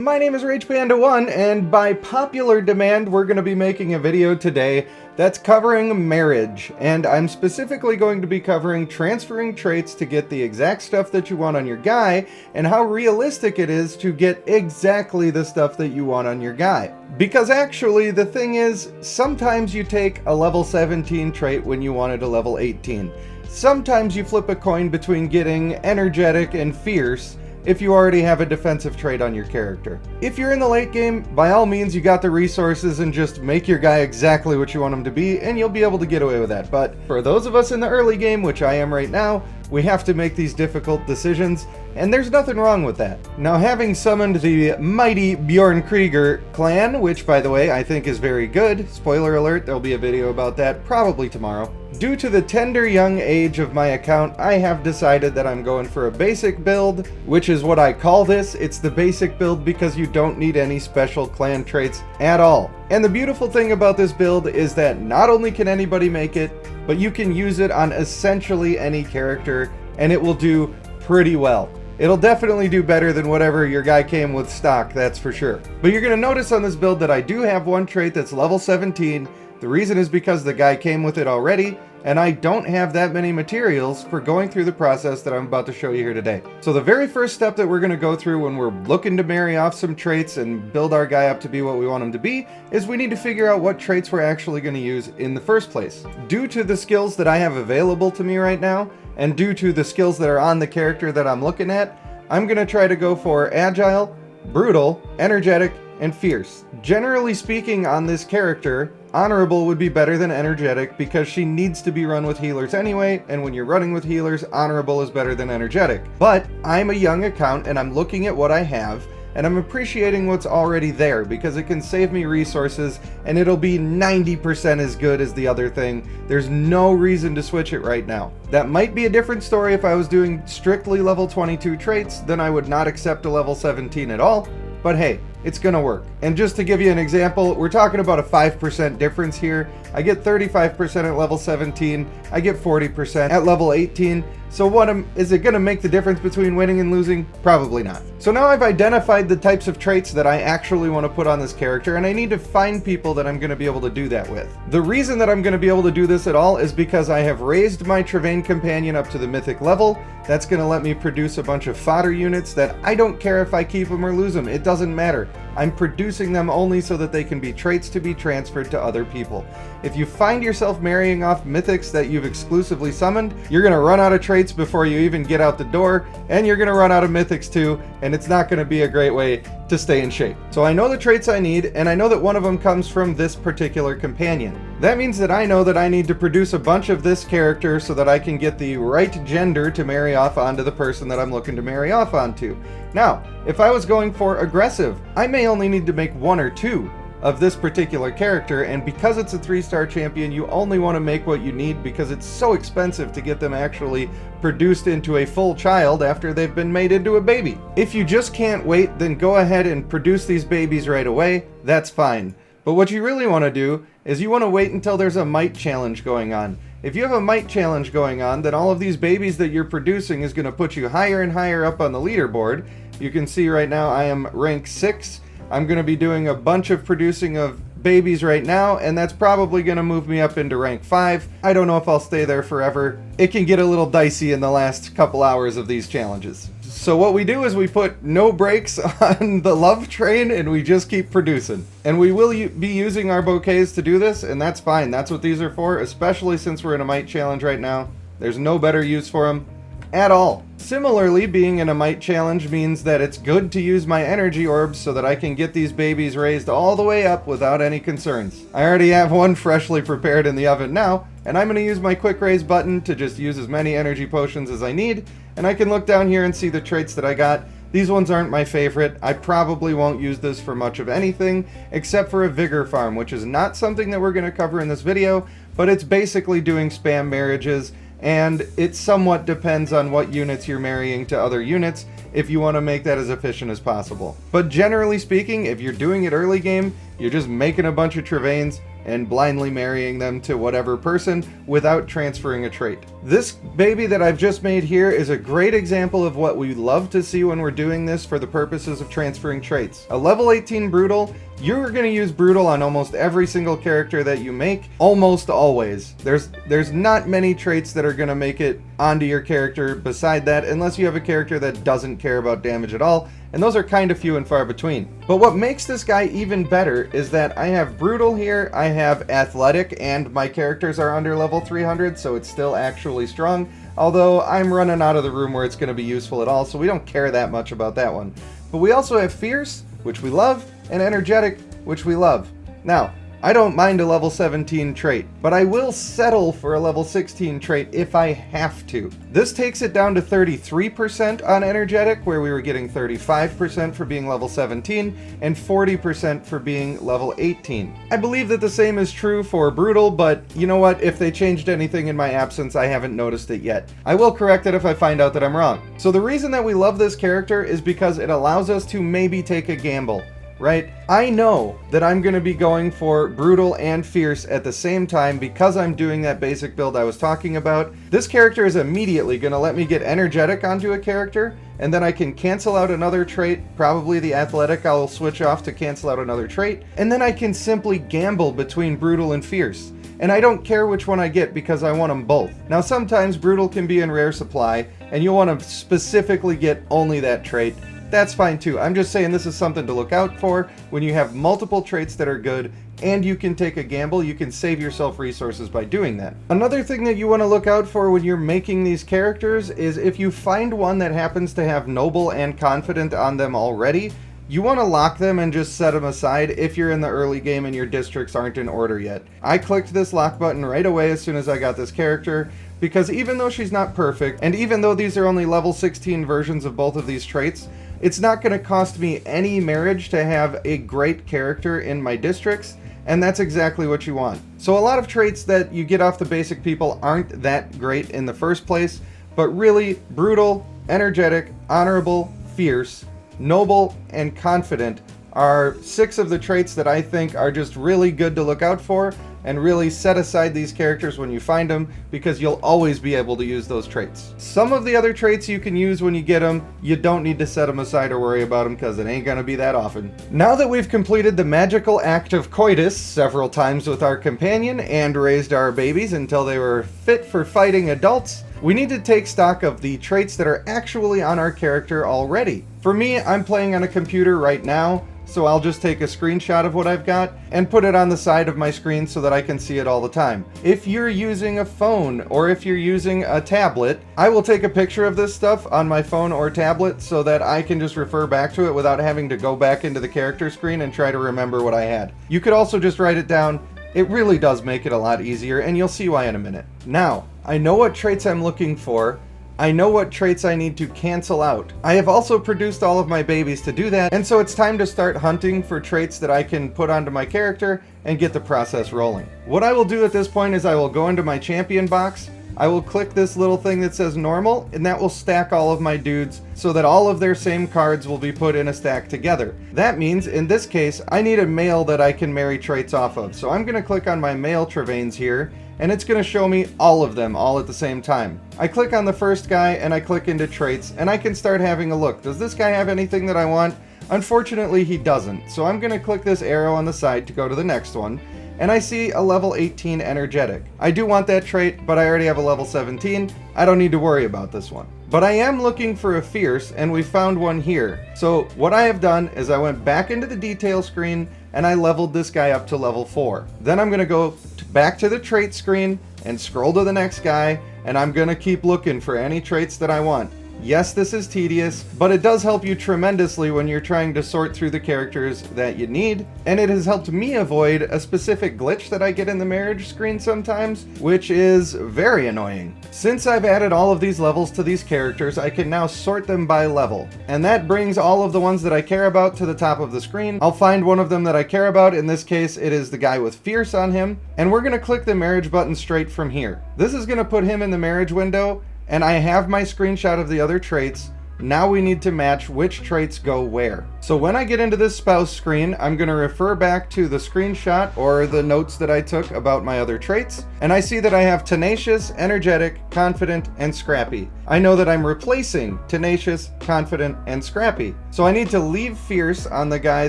My name is RagePanda1, and by popular demand, we're going to be making a video today that's covering marriage. And I'm specifically going to be covering transferring traits to get the exact stuff that you want on your guy, and how realistic it is to get exactly the stuff that you want on your guy. Because actually, the thing is, sometimes you take a level 17 trait when you wanted a level 18. Sometimes you flip a coin between getting energetic and fierce, if you already have a defensive trait on your character. If you're in the late game, by all means you got the resources and just make your guy exactly what you want him to be and you'll be able to get away with that. But for those of us in the early game, which I am right now, we have to make these difficult decisions, and there's nothing wrong with that. Now, having summoned the mighty Bjorn Krieger clan, which by the way I think is very good, spoiler alert, there'll be a video about that probably tomorrow. Due to the tender young age of my account, I have decided that I'm going for a basic build, which is what I call this. It's the basic build because you don't need any special clan traits at all. And the beautiful thing about this build is that not only can anybody make it, but you can use it on essentially any character, and it will do pretty well. It'll definitely do better than whatever your guy came with stock, that's for sure. But you're going to notice on this build that I do have one trait that's level 17. The reason is because the guy came with it already, and I don't have that many materials for going through the process that I'm about to show you here today. So the very first step that we're going to go through when we're looking to marry off some traits and build our guy up to be what we want him to be is we need to figure out what traits we're actually going to use in the first place. Due to the skills that I have available to me right now, and due to the skills that are on the character that I'm looking at, I'm going to try to go for agile, brutal, energetic, and fierce. Generally speaking, on this character, honorable would be better than energetic because she needs to be run with healers anyway, and when you're running with healers, honorable is better than energetic. But I'm a young account and I'm looking at what I have, and I'm appreciating what's already there because it can save me resources and it'll be 90% as good as the other thing. There's no reason to switch it right now. That might be a different story if I was doing strictly level 22 traits, then I would not accept a level 17 at all. But hey, it's gonna work. And just to give you an example, we're talking about a 5% difference here. I get 35% at level 17, I get 40% at level 18. So is it gonna make the difference between winning and losing? Probably not. So now I've identified the types of traits that I actually want to put on this character, and I need to find people that I'm gonna be able to do that with. The reason that I'm gonna be able to do this at all is because I have raised my Trevain companion up to the mythic level. That's gonna let me produce a bunch of fodder units that I don't care if I keep them or lose them. It doesn't matter. I'm producing them only so that they can be traits to be transferred to other people. If you find yourself marrying off mythics that you've exclusively summoned, you're going to run out of traits before you even get out the door, and you're going to run out of mythics too, and it's not going to be a great way to stay in shape. So I know the traits I need, and I know that one of them comes from this particular companion. That means that I know that I need to produce a bunch of this character so that I can get the right gender to marry off onto the person that I'm looking to marry off onto. Now, if I was going for aggressive, I may only need to make one or two of this particular character, and because it's a 3-star champion, you only want to make what you need because it's so expensive to get them actually produced into a full child after they've been made into a baby. If you just can't wait, then go ahead and produce these babies right away. That's fine. But what you really want to do is you want to wait until there's a might challenge going on. If you have a might challenge going on, then all of these babies that you're producing is going to put you higher and higher up on the leaderboard. You can see right now I am rank 6. I'm going to be doing a bunch of producing of babies right now, and that's probably going to move me up into rank 5. I don't know if I'll stay there forever. It can get a little dicey in the last couple hours of these challenges. So what we do is we put no brakes on the love train and we just keep producing. And we will be using our bouquets to do this, and that's fine. That's what these are for, especially since we're in a might challenge right now. There's no better use for them at all. Similarly, being in a might challenge means that it's good to use my energy orbs so that I can get these babies raised all the way up without any concerns. I already have one freshly prepared in the oven now, and I'm going to use my quick raise button to just use as many energy potions as I need, and I can look down here and see the traits that I got. These ones aren't my favorite. I probably won't use this for much of anything except for a vigor farm, which is not something that we're going to cover in this video, but it's basically doing spam marriages, and it somewhat depends on what units you're marrying to other units if you want to make that as efficient as possible. But generally speaking, if you're doing it early game, You're just making a bunch of Travains and blindly marrying them to whatever person without transferring a trait. This baby that I've just made here is a great example of what we love to see when we're doing this for the purposes of transferring traits. A level 18 Brutal, you're going to use Brutal on almost every single character that you make, almost always. There's not many traits that are going to make it onto your character beside that, unless you have a character that doesn't care about damage at all, and those are kind of few and far between. But what makes this guy even better is that I have Brutal here, I have Athletic, and my characters are under level 300, so it's still actually strong, although I'm running out of the room where it's going to be useful at all, so we don't care that much about that one. But we also have Fierce, which we love, and Energetic, which we love. Now, I don't mind a level 17 trait, but I will settle for a level 16 trait if I have to. This takes it down to 33% on Energetic, where we were getting 35% for being level 17, and 40% for being level 18. I believe that the same is true for Brutal, but you know what? If they changed anything in my absence, I haven't noticed it yet. I will correct it if I find out that I'm wrong. So the reason that we love this character is because it allows us to maybe take a gamble. Right? I know that I'm going to be going for Brutal and Fierce at the same time because I'm doing that basic build I was talking about. This character is immediately going to let me get Energetic onto a character, and then I can cancel out another trait, probably the Athletic I'll switch off to cancel out another trait, and then I can simply gamble between Brutal and Fierce. And I don't care which one I get because I want them both. Now sometimes Brutal can be in rare supply, and you'll want to specifically get only that trait. That's fine too. I'm just saying this is something to look out for when you have multiple traits that are good and you can take a gamble. You can save yourself resources by doing that. Another thing that you want to look out for when you're making these characters is if you find one that happens to have Noble and Confident on them already, you want to lock them and just set them aside if you're in the early game and your districts aren't in order yet. I clicked this lock button right away as soon as I got this character, because even though she's not perfect, and even though these are only level 16 versions of both of these traits, it's not going to cost me any marriage to have a great character in my districts, and that's exactly what you want. So a lot of traits that you get off the basic people aren't that great in the first place, but really, Brutal, Energetic, Honorable, Fierce, Noble, and Confident are 6 of the traits that I think are just really good to look out for, and really set aside these characters when you find them, because you'll always be able to use those traits. Some of the other traits you can use when you get them, you don't need to set them aside or worry about them because it ain't gonna be that often. Now that we've completed the magical act of coitus several times with our companion and raised our babies until they were fit for fighting adults, we need to take stock of the traits that are actually on our character already. For me, I'm playing on a computer right now, so I'll just take a screenshot of what I've got and put it on the side of my screen so that I can see it all the time. If you're using a phone or if you're using a tablet, I will take a picture of this stuff on my phone or tablet so that I can just refer back to it without having to go back into the character screen and try to remember what I had. You could also just write it down. It really does make it a lot easier, and you'll see why in a minute. Now, I know what traits I'm looking for. I know what traits I need to cancel out. I have also produced all of my babies to do that, and so it's time to start hunting for traits that I can put onto my character and get the process rolling. What I will do at this point is I will go into my champion box, I will click this little thing that says normal, and that will stack all of my dudes so that all of their same cards will be put in a stack together. That means, in this case, I need a male that I can marry traits off of. So I'm going to click on my male Travains here, and it's going to show me all of them all at the same time. I click on the first guy and I click into traits, and I can start having a look. Does this guy have anything that I want? Unfortunately, he doesn't. So I'm going to click this arrow on the side to go to the next one, and I see a level 18 Energetic. I do want that trait, but I already have a level 17. I don't need to worry about this one. But I am looking for a Fierce, and we found one here. So what I have done is I went back into the detail screen and I leveled this guy up to level 4. Then I'm going to go back to the trait screen and scroll to the next guy, and I'm going to keep looking for any traits that I want. Yes, this is tedious, but it does help you tremendously when you're trying to sort through the characters that you need, and it has helped me avoid a specific glitch that I get in the marriage screen sometimes, which is very annoying. Since I've added all of these levels to these characters, I can now sort them by level, and that brings all of the ones that I care about to the top of the screen. I'll find one of them that I care about. In this case, it is the guy with Fierce on him, and we're going to click the marriage button straight from here. This is going to put him in the marriage window, and I have my screenshot of the other traits, Now we need to match which traits go where. So when I get into this spouse screen, I'm going to refer back to the screenshot or the notes that I took about my other traits, and I see that I have tenacious, energetic, confident, and scrappy. I know that I'm replacing tenacious, confident, and scrappy. So I need to leave fierce on the guy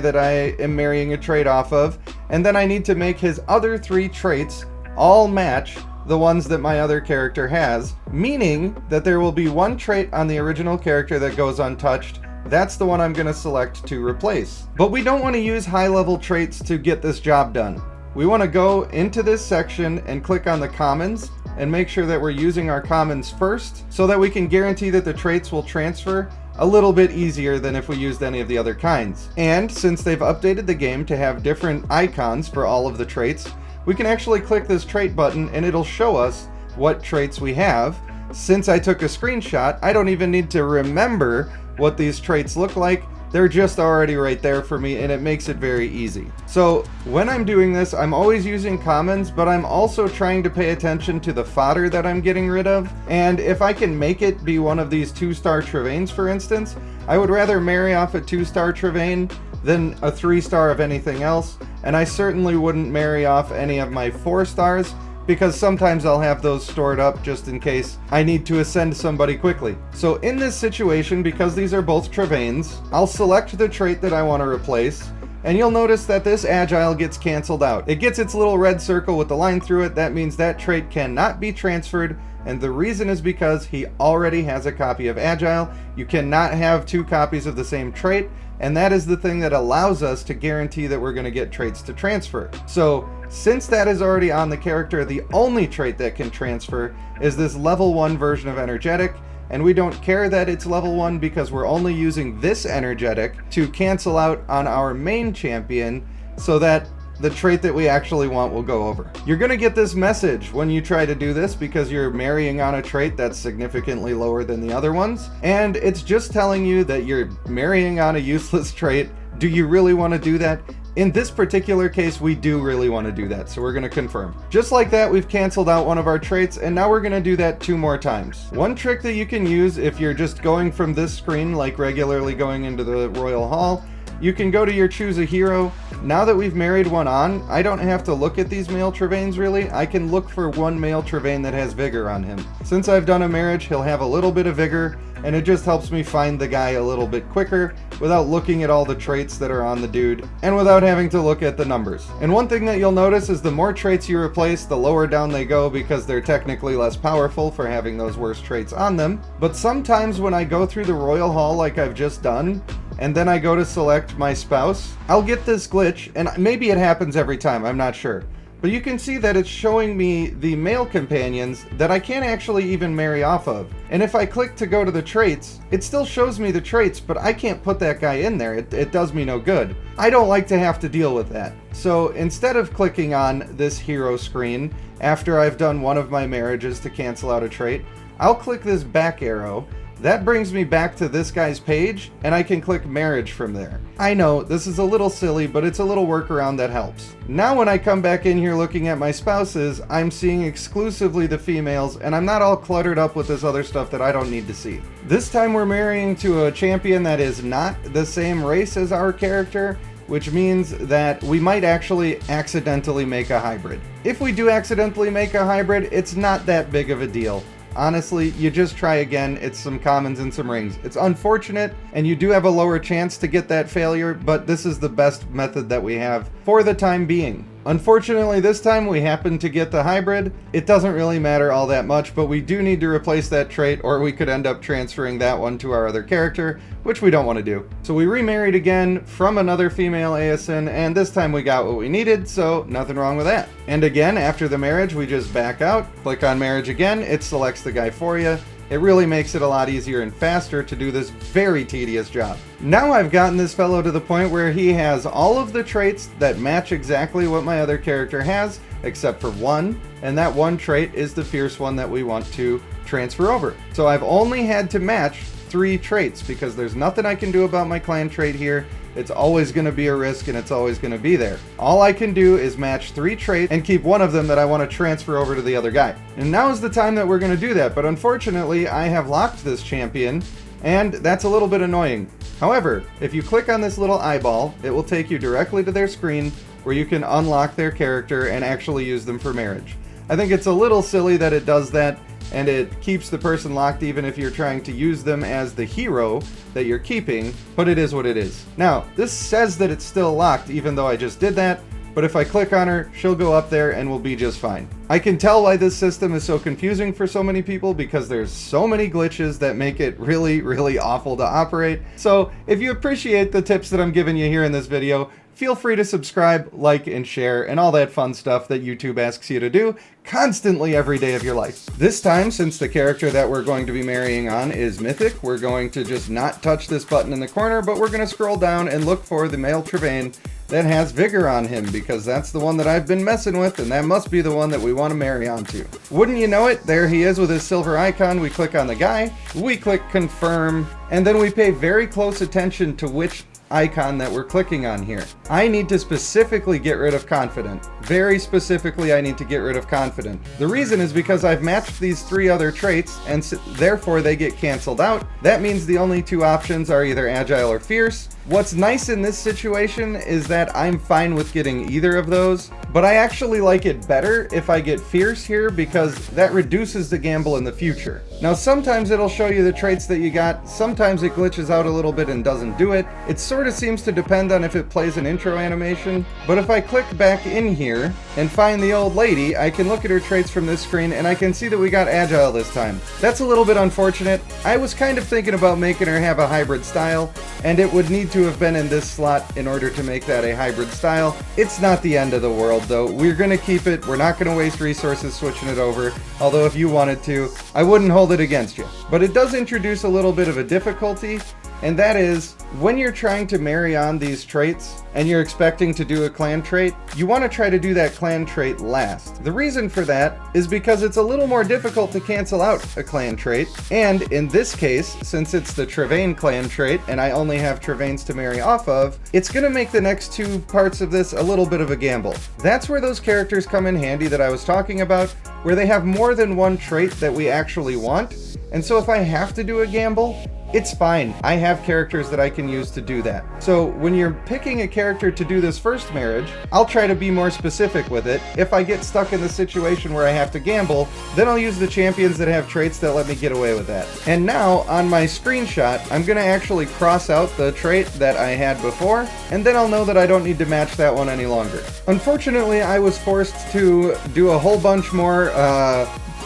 that I am marrying a trait off of, and then I need to make his other 3 traits all match the ones that my other character has, meaning that there will be one trait on the original character that goes untouched. That's the one I'm going to select to replace. But we don't want to use high-level traits to get this job done. We want to go into this section and click on the commons and make sure that we're using our commons first so that we can guarantee that the traits will transfer a little bit easier than if we used any of the other kinds. And since they've updated the game to have different icons for all of the traits, we can actually click this trait button and it'll show us what traits we have. Since I took a screenshot, I don't even need to remember what these traits look like. They're just already right there for me, and it makes it very easy. So when I'm doing this, I'm always using commons, but I'm also trying to pay attention to the fodder that I'm getting rid of. And if I can make it be one of these 2-star Travains, for instance, I would rather marry off a 2-star Travain than a 3-star of anything else. And I certainly wouldn't marry off any of my 4-stars, because sometimes I'll have those stored up just in case I need to ascend somebody quickly. So in this situation, because these are both Travains, I'll select the trait that I want to replace, and you'll notice that this Agile gets canceled out. It gets its little red circle with the line through it. That means that trait cannot be transferred, and the reason is because he already has a copy of Agile. You cannot have 2 copies of the same trait, and that is the thing that allows us to guarantee that we're going to get traits to transfer. So since that is already on the character, the only trait that can transfer is this level 1 version of energetic, and we don't care that it's level 1 because we're only using this energetic to cancel out on our main champion so that the trait that we actually want will go over. You're going to get this message when you try to do this because you're marrying on a trait that's significantly lower than the other ones, and it's just telling you that you're marrying on a useless trait. Do you really want to do that? In this particular case, we do really want to do that, so we're going to confirm. Just like that, we've canceled out one of our traits, and now we're going to do that 2 more times. One trick that you can use if you're just going from this screen, like regularly going into the Royal Hall, you can go to your choose a hero. Now that we've married one on, I don't have to look at these male Travains really. I can look for one male Travain that has vigor on him. Since I've done a marriage, he'll have a little bit of vigor, and it just helps me find the guy a little bit quicker without looking at all the traits that are on the dude and without having to look at the numbers. And one thing that you'll notice is the more traits you replace, the lower down they go because they're technically less powerful for having those worse traits on them. But sometimes when I go through the Royal Hall like I've just done, and then I go to select my spouse, I'll get this glitch, and maybe it happens every time, I'm not sure. But you can see that it's showing me the male companions that I can't actually even marry off of. And if I click to go to the traits, it still shows me the traits, but I can't put that guy in there. It does me no good. I don't like to have to deal with that. So instead of clicking on this hero screen after I've done one of my marriages to cancel out a trait, I'll click this back arrow. That brings me back to this guy's page, and I can click marriage from there. I know, this is a little silly, but it's a little workaround that helps. Now when I come back in here looking at my spouses, I'm seeing exclusively the females, and I'm not all cluttered up with this other stuff that I don't need to see. This time we're marrying to a champion that is not the same race as our character, which means that we might actually accidentally make a hybrid. If we do accidentally make a hybrid, it's not that big of a deal. Honestly, you just try again. It's some commons and some rings. It's unfortunate, and you do have a lower chance to get that failure, but this is the best method that we have for the time being. Unfortunately, this time we happen to get the hybrid. It doesn't really matter all that much, but we do need to replace that trait, or we could end up transferring that one to our other character, which we don't want to do. So we remarried again from another female ASN, and this time we got what we needed, so nothing wrong with that. And again, after the marriage, we just back out, click on marriage again, it selects the guy for you. It really makes it a lot easier and faster to do this very tedious job. Now I've gotten this fellow to the point where he has all of the traits that match exactly what my other character has, except for one, and that one trait is the fierce one that we want to transfer over. So I've only had to match 3 traits because there's nothing I can do about my clan trait here. It's always going to be a risk, and it's always going to be there. All I can do is match 3 traits and keep one of them that I want to transfer over to the other guy. And now is the time that we're going to do that, but unfortunately I have locked this champion and that's a little bit annoying. However, if you click on this little eyeball, it will take you directly to their screen where you can unlock their character and actually use them for marriage. I think it's a little silly that it does that, and it keeps the person locked even if you're trying to use them as the hero that you're keeping, but it is what it is. Now, this says that it's still locked even though I just did that, but if I click on her, she'll go up there and we'll be just fine. I can tell why this system is so confusing for so many people because there's so many glitches that make it really, really awful to operate. So if you appreciate the tips that I'm giving you here in this video, feel free to subscribe, like, and share, and all that fun stuff that YouTube asks you to do constantly every day of your life. This time, since the character that we're going to be marrying on is mythic, we're going to just not touch this button in the corner, but we're going to scroll down and look for the male Trevain that has vigor on him, because that's the one that I've been messing with, and that must be the one that we want to marry onto. Wouldn't you know it, there he is with his silver icon. We click on the guy, we click confirm, and then we pay very close attention to which icon that we're clicking on here. I need to specifically get rid of confident. Very specifically, I need to get rid of confident. The reason is because I've matched these 3 other traits, and therefore they get canceled out. That means the only 2 options are either agile or fierce. What's nice in this situation is that I'm fine with getting either of those, but I actually like it better if I get fierce here because that reduces the gamble in the future. Now sometimes it'll show you the traits that you got, sometimes it glitches out a little bit and doesn't do it. It sort of seems to depend on if it plays an intro animation, but if I click back in here and find the old lady, I can look at her traits from this screen and I can see that we got agile this time. That's a little bit unfortunate. I was kind of thinking about making her have a hybrid style, and it would need to have been in this slot in order to make that a hybrid style. It's not the end of the world though. We're gonna keep it. We're not gonna waste resources switching it over, although if you wanted to, I wouldn't hold it against you. But it does introduce a little bit of a difficulty, and that is when you're trying to marry on these traits and you're expecting to do a clan trait, you want to try to do that clan trait last. The reason for that is because it's a little more difficult to cancel out a clan trait, and in this case, since it's the Trevain clan trait and I only have Trevains to marry off of, it's going to make the next 2 parts of this a little bit of a gamble. That's where those characters come in handy that I was talking about, where they have more than one trait that we actually want, and so if I have to do a gamble, it's fine. I have characters that I can use to do that. So when you're picking a character to do this first marriage, I'll try to be more specific with it. If I get stuck in the situation where I have to gamble, then I'll use the champions that have traits that let me get away with that. And now on my screenshot, I'm gonna actually cross out the trait that I had before, and then I'll know that I don't need to match that one any longer. Unfortunately, I was forced to do a whole bunch more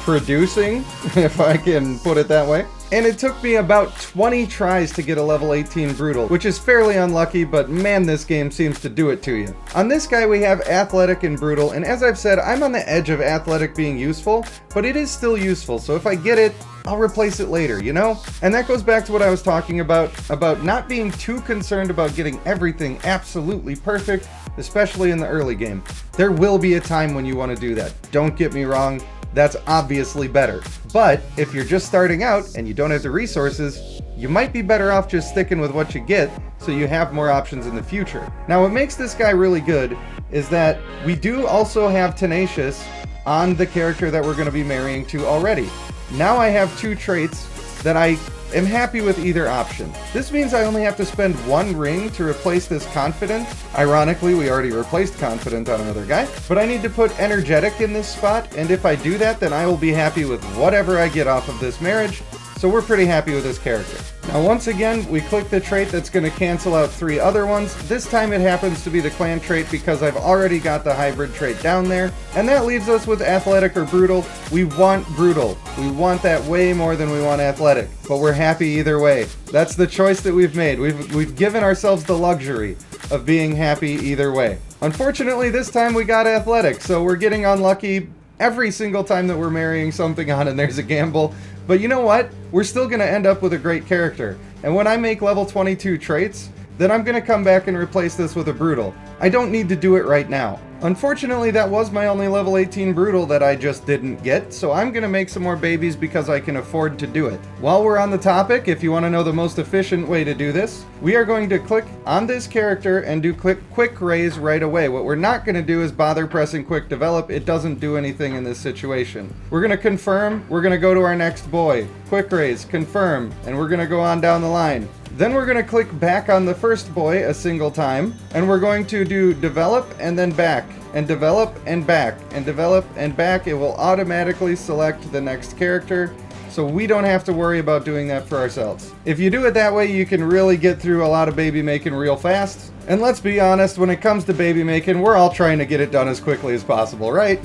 producing, if I can put it that way. And it took me about 20 tries to get a level 18 Brutal, which is fairly unlucky, but man, this game seems to do it to you. On this guy we have Athletic and Brutal, and as I've said, I'm on the edge of Athletic being useful, but it is still useful, so if I get it, I'll replace it later, you know? And that goes back to what I was talking about not being too concerned about getting everything absolutely perfect, especially in the early game. There will be a time when you want to do that. Don't get me wrong. That's obviously better. But if you're just starting out and you don't have the resources, you might be better off just sticking with what you get so you have more options in the future. Now what makes this guy really good is that we do also have Tenacious on the character that we're going to be marrying to already. Now I have 2 traits that I am happy with either option. This means I only have to spend 1 ring to replace this Confident. Ironically, we already replaced Confident on another guy, but I need to put Energetic in this spot, and if I do that, then I will be happy with whatever I get off of this marriage, so we're pretty happy with this character. Now once again, we click the trait that's going to cancel out 3 other ones. This time it happens to be the clan trait because I've already got the hybrid trait down there. And that leaves us with Athletic or Brutal. We want Brutal. We want that way more than we want Athletic. But we're happy either way. That's the choice that we've made. We've given ourselves the luxury of being happy either way. Unfortunately, this time we got Athletic, so we're getting unlucky every single time that we're marrying something on and there's a gamble. But you know what? We're still going to end up with a great character. And when I make level 22 traits, then I'm going to come back and replace this with a brutal. I don't need to do it right now. Unfortunately, that was my only level 18 brutal that I just didn't get, so I'm going to make some more babies because I can afford to do it. While we're on the topic, if you want to know the most efficient way to do this, we are going to click on this character and do quick raise right away. What we're not going to do is bother pressing quick develop. It doesn't do anything in this situation. We're going to confirm, we're going to go to our next boy, quick raise, confirm, and we're going to go on down the line. Then we're going to click back on the first boy a single time, and we're going to do develop and then back, and develop and back, and develop and back. It will automatically select the next character, so we don't have to worry about doing that for ourselves. If you do it that way, you can really get through a lot of baby making real fast. And let's be honest, when it comes to baby making, we're all trying to get it done as quickly as possible, right?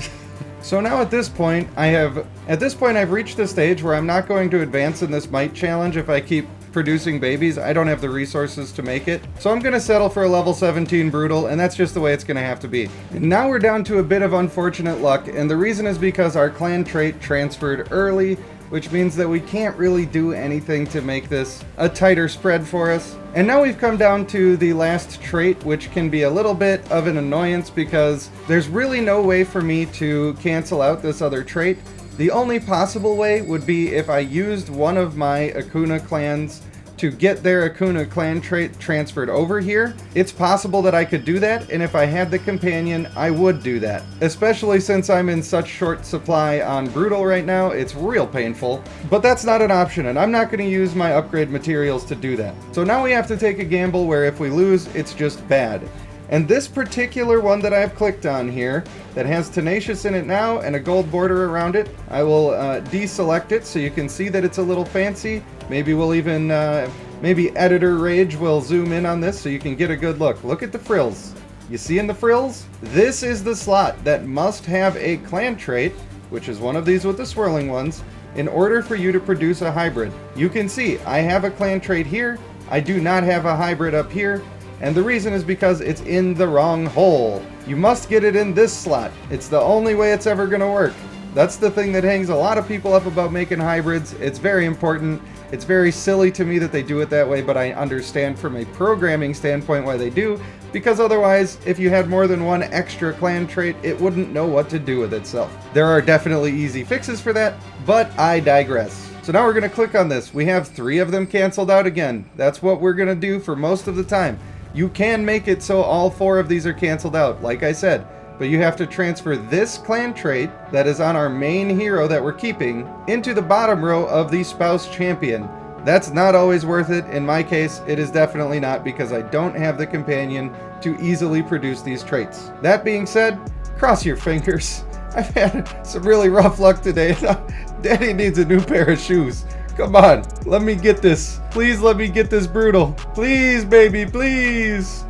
So now at this point, I've reached the stage where I'm not going to advance in this might challenge if I keep producing babies. I don't have the resources to make it. So I'm going to settle for a level 17 brutal, and that's just the way it's going to have to be. And now we're down to a bit of unfortunate luck, and the reason is because our clan trait transferred early, which means that we can't really do anything to make this a tighter spread for us. And now we've come down to the last trait, which can be a little bit of an annoyance because there's really no way for me to cancel out this other trait. The only possible way would be if I used one of my Akuna clans to get their Akuna clan trait transferred over here. It's possible that I could do that, and if I had the companion, I would do that. Especially since I'm in such short supply on Brutal right now, it's real painful. But that's not an option, and I'm not going to use my upgrade materials to do that. So now we have to take a gamble where if we lose, it's just bad. And this particular one that I've clicked on here, that has Tenacious in it now and a gold border around it, I will deselect it so you can see that it's a little fancy. Maybe we'll even, maybe Editor Rage will zoom in on this so you can get a good look. Look at the frills. You see in the frills? This is the slot that must have a clan trait, which is one of these with the swirling ones, in order for you to produce a hybrid. You can see I have a clan trait here, I do not have a hybrid up here, and the reason is because it's in the wrong hole. You must get it in this slot. It's the only way it's ever going to work. That's the thing that hangs a lot of people up about making hybrids. It's very important. It's very silly to me that they do it that way, but I understand from a programming standpoint why they do, because otherwise, if you had more than one extra clan trait, it wouldn't know what to do with itself. There are definitely easy fixes for that, but I digress. So now we're going to click on this. We have 3 of them canceled out again. That's what we're going to do for most of the time. You can make it so all 4 of these are canceled out, like I said, but you have to transfer this clan trait that is on our main hero that we're keeping into the bottom row of the spouse champion. That's not always worth it. In my case, it is definitely not, because I don't have the companion to easily produce these traits. That being said, cross your fingers. I've had some really rough luck today. Daddy needs a new pair of shoes. Come on, let me get this. Please let me get this brutal. Please, baby, please.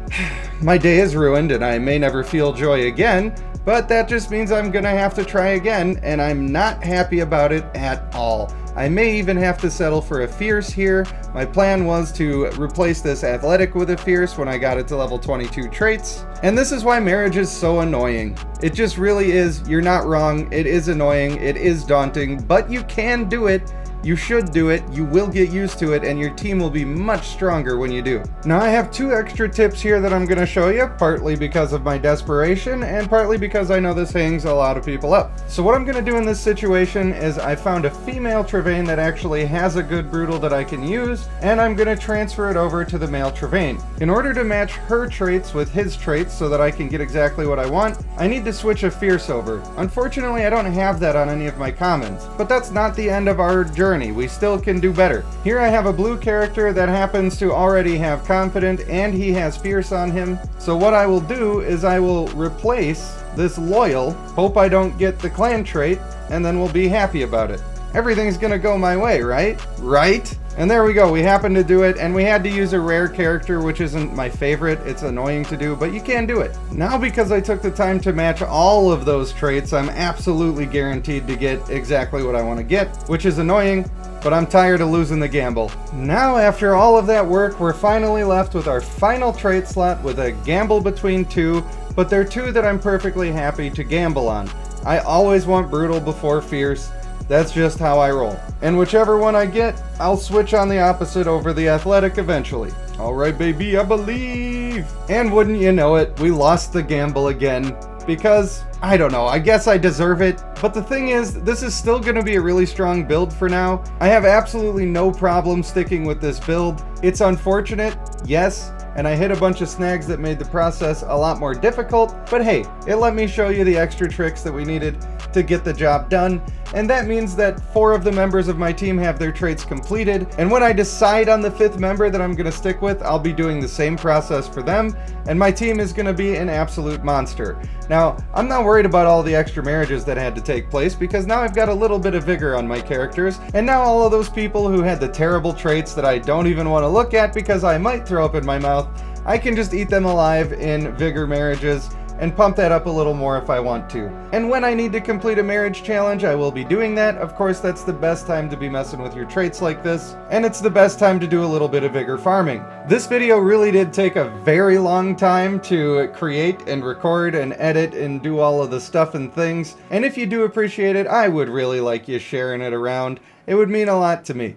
My day is ruined and I may never feel joy again, but that just means I'm gonna have to try again, and I'm not happy about it at all. I may even have to settle for a fierce here. My plan was to replace this athletic with a fierce when I got it to level 22 traits. And this is why marriage is so annoying. It just really is. You're not wrong. It is annoying. It is daunting, but you can do it. You should do it, you will get used to it, and your team will be much stronger when you do. Now I have 2 extra tips here that I'm going to show you, partly because of my desperation, and partly because I know this hangs a lot of people up. So what I'm going to do in this situation is I found a female Travaine that actually has a good brutal that I can use, and I'm going to transfer it over to the male Travaine. In order to match her traits with his traits so that I can get exactly what I want, I need to switch a fierce over. Unfortunately, I don't have that on any of my commons, but that's not the end of our journey. We still can do better. Here I have a blue character that happens to already have confident, and he has fierce on him. So what I will do is I will replace this loyal, hope I don't get the clan trait, and then we'll be happy about it. Everything's gonna go my way, right? Right? And there we go, we happened to do it, and we had to use a rare character, which isn't my favorite. It's annoying to do, but you can do it. Now, because I took the time to match all of those traits, I'm absolutely guaranteed to get exactly what I want to get, which is annoying, but I'm tired of losing the gamble. Now, after all of that work, we're finally left with our final trait slot with a gamble between 2, but they're 2 that I'm perfectly happy to gamble on. I always want brutal before fierce. That's just how I roll. And whichever one I get, I'll switch on the opposite over the athletic eventually. Alright baby, I believe! And wouldn't you know it, we lost the gamble again. Because, I don't know, I guess I deserve it. But the thing is, this is still going to be a really strong build for now. I have absolutely no problem sticking with this build. It's unfortunate, yes, and I hit a bunch of snags that made the process a lot more difficult, but hey, it let me show you the extra tricks that we needed to get the job done, and that means that 4 of the members of my team have their traits completed, and when I decide on the 5th member that I'm going to stick with, I'll be doing the same process for them, and my team is going to be an absolute monster. Now, I'm not worried about all the extra marriages that had to take place, because now I've got a little bit of vigor on my characters, and now all of those people who had the terrible traits that I don't even want to look at because I might throw up in my mouth, I can just eat them alive in vigor marriages and pump that up a little more if I want to. And when I need to complete a marriage challenge, I will be doing that. Of course, that's the best time to be messing with your traits like this, and it's the best time to do a little bit of vigor farming. This video really did take a very long time to create and record and edit and do all of the stuff and things, and if you do appreciate it, I would really like you sharing it around. It would mean a lot to me.